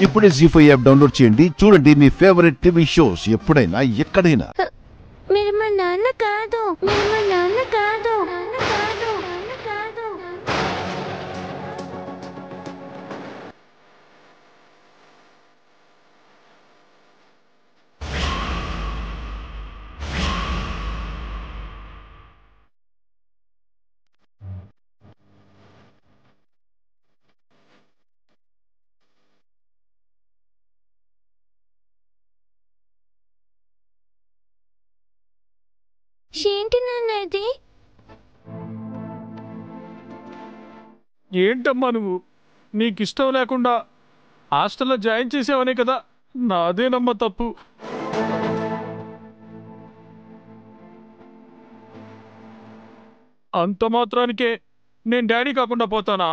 ఇప్పుడే జీ5 app download చేయండి. చూడండి మీ ఫేవరెట్ టీవీ షోస్ ఎప్పుడైనా ఎక్కడైనా. మీరు మా నాన్న కాదు. ఏంటి నాన్న ఇది? ఏంటమ్మా నువ్వు? నీకు ఇష్టం లేకుండా హాస్టల్లో జాయిన్ చేసావనే కదా, నాదేనమ్మా తప్పు. అంత మాత్రానికే నేను డాడీ కాకుండా పోతానా?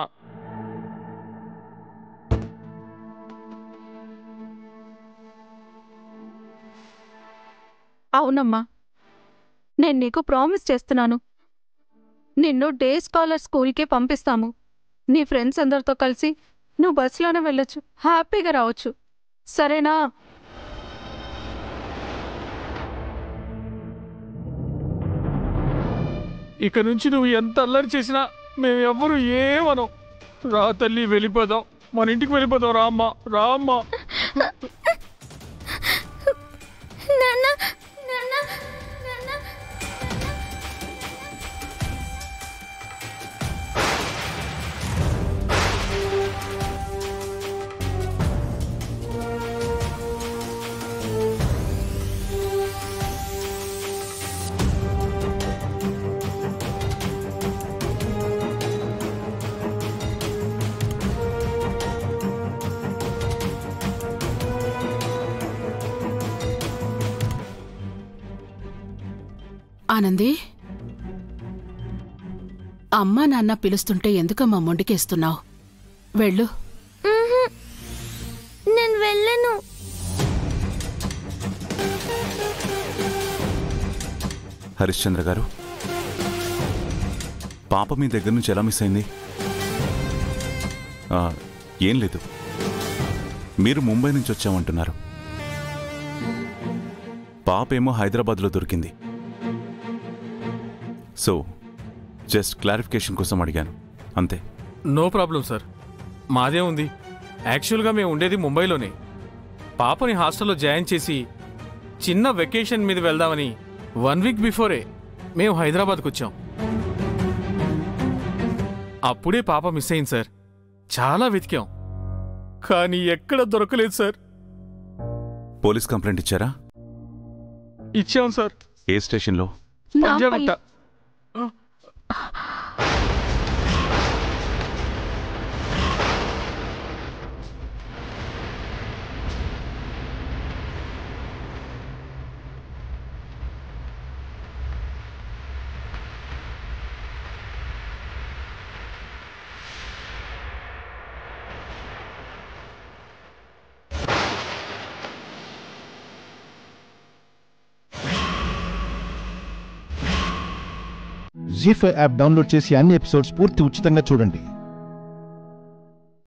అవునమ్మా, నేను నీకు ప్రామిస్ చేస్తున్నాను. నిన్ను డే స్కాలర్ స్కూల్కే పంపిస్తాము. నీ ఫ్రెండ్స్ అందరితో కలిసి నువ్వు బస్సులోనే వెళ్ళొచ్చు, హ్యాపీగా రావచ్చు. సరేనా? ఇక నుంచి నువ్వు ఎంత అల్లరి చేసినా మేము ఎవ్వరూ ఏమనం. రా తల్లి, వెళ్ళిపోదాం, మన ఇంటికి వెళ్ళిపోదాం. రామ్మా, రామ్మా. ఆనంది, అమ్మా నాన్న పిలుస్తుంటే ఎందుకమ్మా మొండికేస్తున్నావు? వెళ్ళు. నేను వెళ్ళను. హరిశ్చంద్ర గారు, పాప మీ దగ్గర నుంచి ఎలా మిస్ అయింది? ఏం లేదు, మీరు ముంబై నుంచి వచ్చామంటున్నారు. పాప ఏమో హైదరాబాద్లో దొరికింది. సో జస్ట్ క్లారిఫికేషన్ కోసం అడిగాను, అంతే. నో ప్రాబ్లం సార్, మాదే ఉంది. యాక్చువల్గా మేము ఉండేది ముంబైలోనే. పాపని హాస్టల్లో జాయిన్ చేసి చిన్న వెకేషన్ మీద వెళ్దామని 1 వీక్ బిఫోరే మేము హైదరాబాద్కు వచ్చాం. అప్పుడే పాప మిస్ అయింది సార్. చాలా వెతికాం, కానీ ఎక్కడ దొరకలేదు సార్. పోలీస్ కంప్లైంట్ ఇచ్చారా? ఇచ్చాం సార్. ఏ స్టేషన్లో? పంజాగుట్ట. జీ5 యాప్ డౌన్లోడ్ చేసి అన్ని ఎపిసోడ్స్ పూర్తి ఉచితంగా చూడండి.